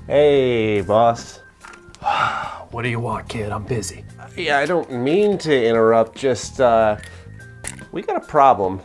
Hey, boss. What do you want, kid? I'm busy. Yeah, I don't mean to interrupt, just, we got a problem.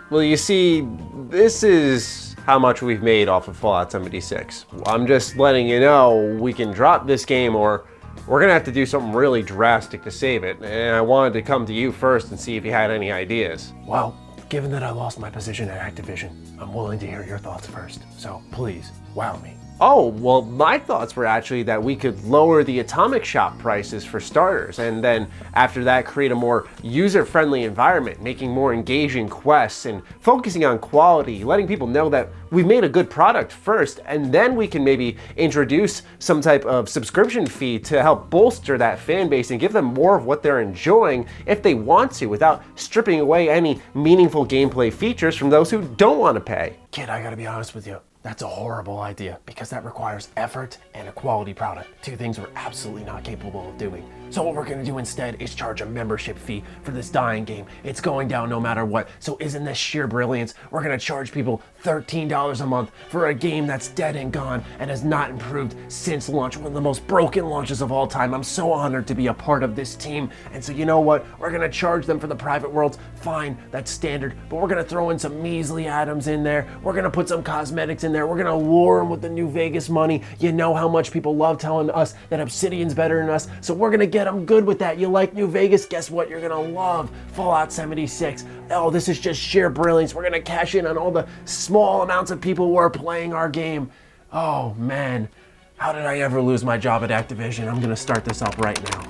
Well, you see, this is how much we've made off of Fallout 76. I'm just letting you know we can drop this game or we're gonna have to do something really drastic to save it. And I wanted to come to you first and see if you had any ideas. Well, given that I lost my position at Activision, I'm willing to hear your thoughts first. So please, wow me. Oh, well, my thoughts were actually that we could lower the Atomic Shop prices for starters, and then after that create a more user-friendly environment, making more engaging quests and focusing on quality, letting people know that we've made a good product first, and then we can maybe introduce some type of subscription fee to help bolster that fan base and give them more of what they're enjoying if they want to, without stripping away any meaningful gameplay features from those who don't want to pay. Kid, I gotta be honest with you. That's a horrible idea because that requires effort and a quality product. Two things we're absolutely not capable of doing. So what we're gonna do instead is charge a membership fee for this dying game. It's going down no matter what. So isn't this sheer brilliance? We're gonna charge people $13 a month for a game that's dead and gone and has not improved since launch, one of the most broken launches of all time. I'm so honored to be a part of this team. And so you know what? We're gonna charge them for the private worlds. Fine, that's standard, but we're gonna throw in some measly items in there. We're gonna put some cosmetics in there. We're gonna lure them with the New Vegas money. You know how much people love telling us that Obsidian's better than us, so we're gonna get them good with that. You like New Vegas? Guess what? You're gonna love Fallout 76. Oh, this is just sheer brilliance. We're gonna cash in on all the small amounts of people who are playing our game. Oh man, how did I ever lose my job at Activision? I'm gonna start this up right now.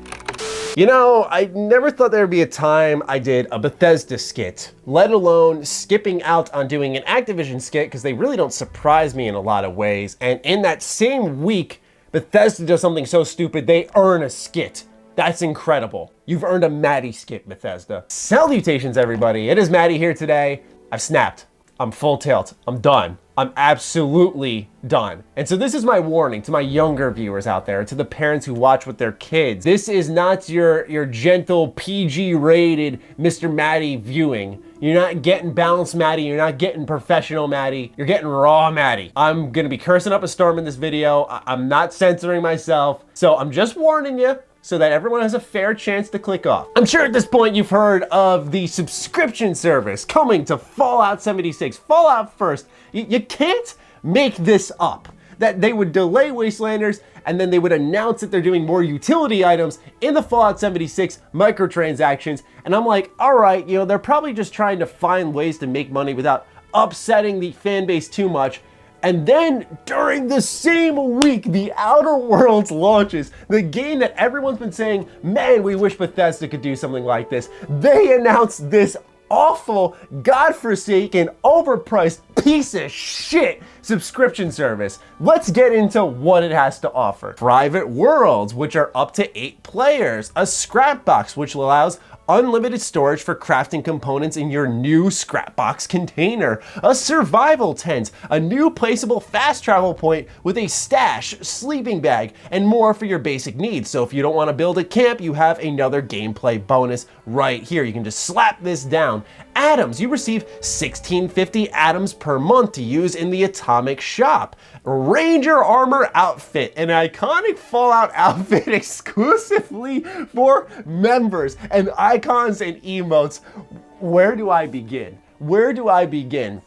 You know, I never thought there'd be a time I did a Bethesda skit, let alone skipping out on doing an Activision skit, because they really don't surprise me in a lot of ways. And in that same week, Bethesda does something so stupid, they earn a skit. That's incredible. You've earned a Maddy skit, Bethesda. Salutations, everybody. It is Maddy here today. I've snapped. I'm full tilt. I'm done. I'm absolutely done. And so this is my warning to my younger viewers out there, to the parents who watch with their kids. This is not your gentle PG rated Mr. Maddy viewing. You're not getting balanced Maddy. You're not getting professional Maddy. You're getting raw Maddy. I'm gonna be cursing up a storm in this video. I'm not censoring myself. So I'm just warning you, so that everyone has a fair chance to click off. I'm sure at this point you've heard of the subscription service coming to Fallout 76, Fallout First. You can't make this up. That they would delay Wastelanders and then they would announce that they're doing more utility items in the Fallout 76 microtransactions. And I'm like, all right, you know, they're probably just trying to find ways to make money without upsetting the fan base too much. And then during the same week, The Outer Worlds launches, the game that everyone's been saying, man, we wish Bethesda could do something like this. They announced this awful, godforsaken, overpriced piece of shit subscription service. Let's get into what it has to offer. Private worlds, which are up to 8 players. A scrap box, which allows unlimited storage for crafting components in your new scrap box container. A survival tent, a new placeable fast travel point with a stash, sleeping bag, and more for your basic needs. So if you don't want to build a camp, you have another gameplay bonus right here. You can just slap this down. Atoms, you receive 1650 atoms per month to use in the Atomic Shop. Ranger Armor outfit, an iconic Fallout outfit exclusively for members, and icons and emotes. Where do I begin? Where do I begin?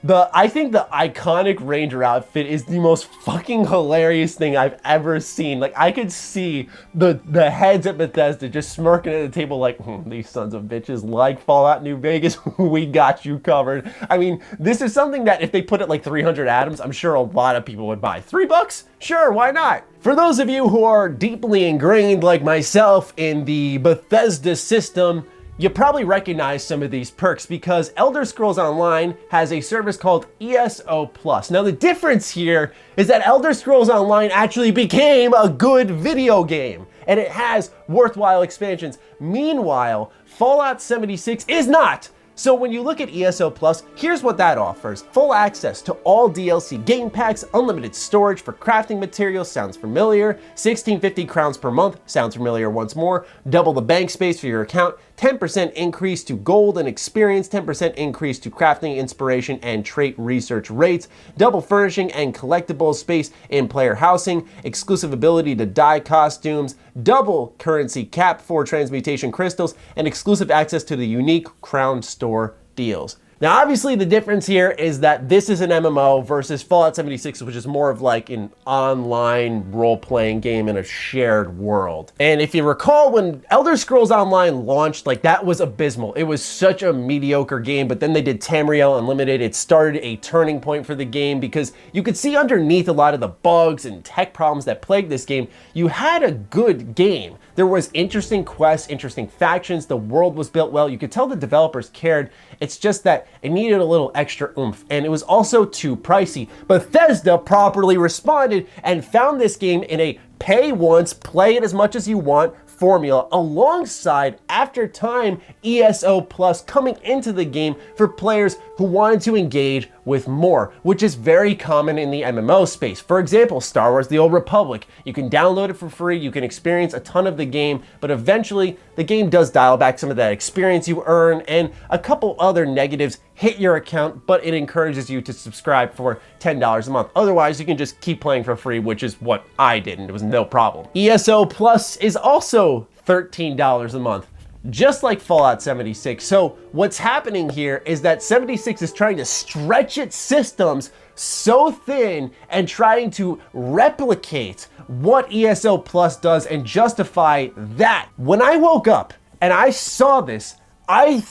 I think the iconic Ranger outfit is the most fucking hilarious thing I've ever seen. Like, I could see the heads at Bethesda just smirking at the table like, these sons of bitches like Fallout New Vegas, we got you covered. I mean, this is something that if they put it like 300 atoms, I'm sure a lot of people would buy. $3? Sure, why not? For those of you who are deeply ingrained like myself in the Bethesda system, you probably recognize some of these perks because Elder Scrolls Online has a service called ESO+. Now the difference here is that Elder Scrolls Online actually became a good video game and it has worthwhile expansions. Meanwhile, Fallout 76 is not. So when you look at ESO Plus, here's what that offers. Full access to all DLC game packs, unlimited storage for crafting materials, sounds familiar, 1650 crowns per month, sounds familiar once more, double the bank space for your account, 10% increase to gold and experience, 10% increase to crafting, inspiration, and trait research rates, double furnishing and collectibles space in player housing, exclusive ability to dye costumes, double currency cap for transmutation crystals, and exclusive access to the unique Crown Store deals. Now, obviously, the difference here is that this is an MMO versus Fallout 76, which is more of like an online role-playing game in a shared world. And if you recall, when Elder Scrolls Online launched, like that was abysmal. It was such a mediocre game, but then they did Tamriel Unlimited. It started a turning point for the game because you could see underneath a lot of the bugs and tech problems that plagued this game. You had a good game. There was interesting quests, interesting factions, the world was built well. You could tell the developers cared. It's just that it needed a little extra oomph, and it was also too pricey. Bethesda properly responded and found this game in a pay once, play it as much as you want formula, alongside, after time, ESO Plus coming into the game for players who wanted to engage with more, which is very common in the MMO space. For example, Star Wars: The Old Republic. You can download it for free, you can experience a ton of the game, but eventually the game does dial back some of that experience you earn, and a couple other negatives hit your account, but it encourages you to subscribe for $10 a month. Otherwise, you can just keep playing for free, which is what I did, and it was no problem. ESO Plus is also $13 a month, just like Fallout 76. So what's happening here is that 76 is trying to stretch its systems so thin and trying to replicate what ESO Plus does and justify that. When I woke up and I saw this, I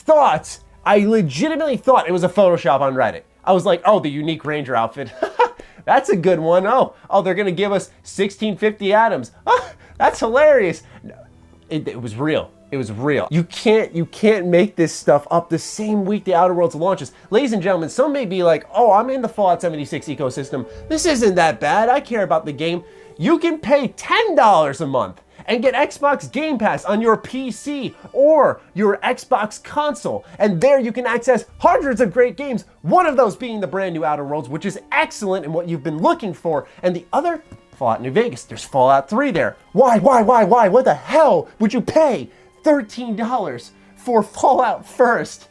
legitimately thought it was a Photoshop on Reddit. I was like, oh, the unique Ranger outfit. That's a good one. Oh, they're gonna give us 1650 atoms. Oh, that's hilarious. It was real. It was real. You can't make this stuff up the same week the Outer Worlds launches. Ladies and gentlemen, some may be like, oh, I'm in the Fallout 76 ecosystem. This isn't that bad. I care about the game. You can pay $10 a month and get Xbox Game Pass on your PC or your Xbox console. And there you can access hundreds of great games, one of those being the brand new Outer Worlds, which is excellent and what you've been looking for. And the other, Fallout New Vegas. There's Fallout 3 there. Why? What the hell would you pay $13 for Fallout First?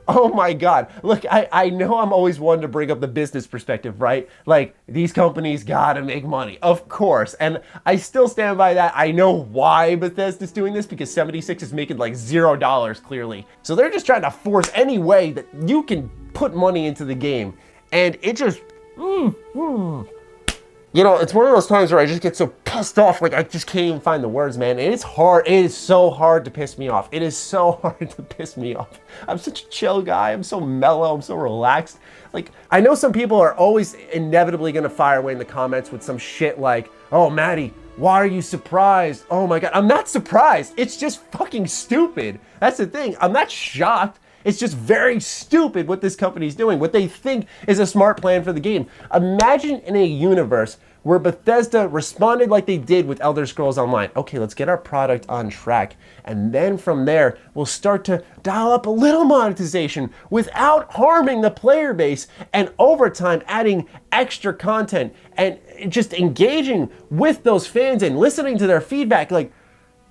Oh my God. Look, I know I'm always one to bring up the business perspective, right? Like, these companies gotta make money, of course. And I still stand by that. I know why Bethesda's doing this, because 76 is making like $0 clearly. So they're just trying to force any way that you can put money into the game. And it just, you know, it's one of those times where I just get so pissed off, like I just can't even find the words, man. And it's hard, it is so hard to piss me off. It is so hard to piss me off. I'm such a chill guy, I'm so mellow, I'm so relaxed. Like, I know some people are always inevitably gonna fire away in the comments with some shit like, oh, Maddy, why are you surprised? Oh my God, I'm not surprised. It's just fucking stupid. That's the thing, I'm not shocked. It's just very stupid what this company's doing, what they think is a smart plan for the game. Imagine in a universe where Bethesda responded like they did with Elder Scrolls Online. Okay, let's get our product on track. And then from there, we'll start to dial up a little monetization without harming the player base, and over time adding extra content and just engaging with those fans and listening to their feedback. Like,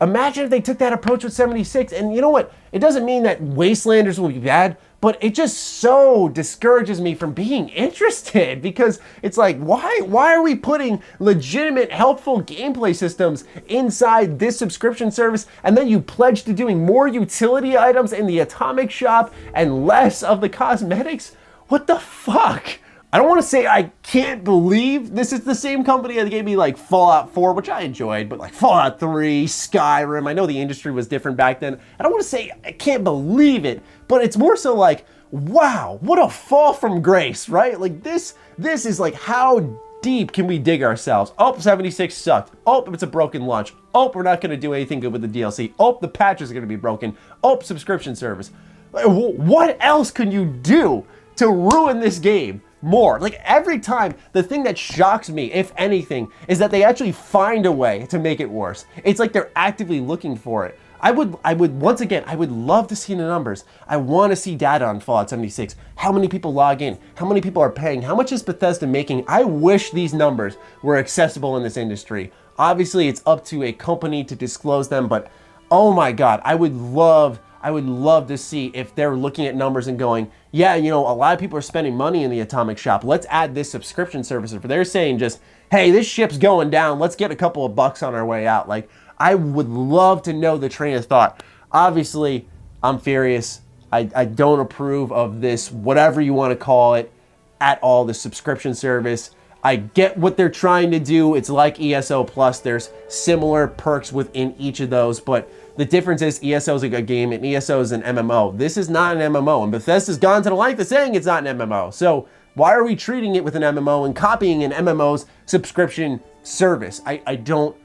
imagine if they took that approach with 76, and you know what? It doesn't mean that Wastelanders will be bad, but it just so discourages me from being interested, because it's like, why are we putting legitimate, helpful gameplay systems inside this subscription service, and then you pledge to doing more utility items in the Atomic Shop and less of the cosmetics? What the fuck? I don't want to say I can't believe this is the same company that gave me like Fallout 4, which I enjoyed, but like Fallout 3, Skyrim, I know the industry was different back then. I don't want to say I can't believe it, but it's more so like, wow, what a fall from grace, right? Like this is like, how deep can we dig ourselves? Oh, 76 sucked. Oh, it's a broken launch. Oh, we're not going to do anything good with the DLC. Oh, the patches are going to be broken. Oh, subscription service. Like, what else can you do to ruin this game more? Like, every time, the thing that shocks me, if anything, is that they actually find a way to make it worse. It's like they're actively looking for it. I would once again, I would love to see the numbers. I want to see data on Fallout 76. How many people log in? How many people are paying? How much is Bethesda making? I wish these numbers were accessible in this industry. Obviously, it's up to a company to disclose them, but oh my God, I would love to see if they're looking at numbers and going, yeah, you know, a lot of people are spending money in the Atomic Shop. Let's add this subscription service. If they're saying just, hey, this ship's going down, let's get a couple of bucks on our way out. Like, I would love to know the train of thought. Obviously, I'm furious. I don't approve of this, whatever you want to call it, at all, the subscription service. I get what they're trying to do. It's like ESO Plus. There's similar perks within each of those, but the difference is ESO is a good game and ESO is an MMO. This is not an MMO, and Bethesda's gone to the length of saying it's not an MMO. So why are we treating it with an MMO and copying an MMO's subscription service? I don't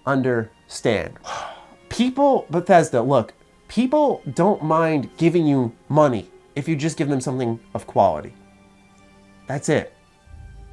understand. People, Bethesda, look, people don't mind giving you money if you just give them something of quality. That's it.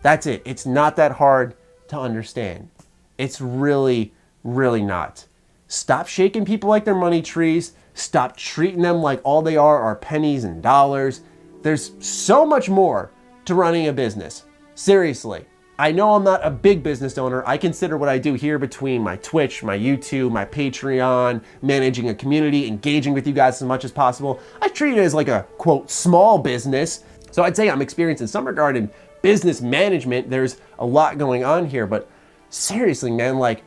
That's it. It's not that hard to understand. It's really, really not. Stop shaking people like they're money trees. Stop treating them like all they are pennies and dollars. There's so much more to running a business. Seriously. I know I'm not a big business owner. I consider what I do here between my Twitch, my YouTube, my Patreon, managing a community, engaging with you guys as much as possible. I treat it as like a, quote, small business. So I'd say I'm experienced in some regard in business management. There's a lot going on here, but seriously, man, like,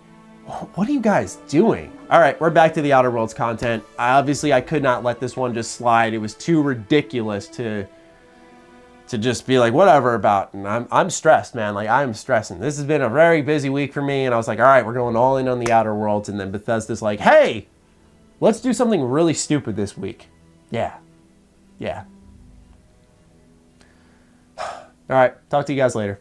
what are you guys doing? All right, we're back to the Outer Worlds content. Obviously, I could not let this one just slide. It was too ridiculous to just be like, whatever about, and I'm stressed, man. Like, I'm stressing. This has been a very busy week for me, and I was like, all right, we're going all in on the Outer Worlds, and then Bethesda's like, hey, let's do something really stupid this week. Yeah. All right, talk to you guys later.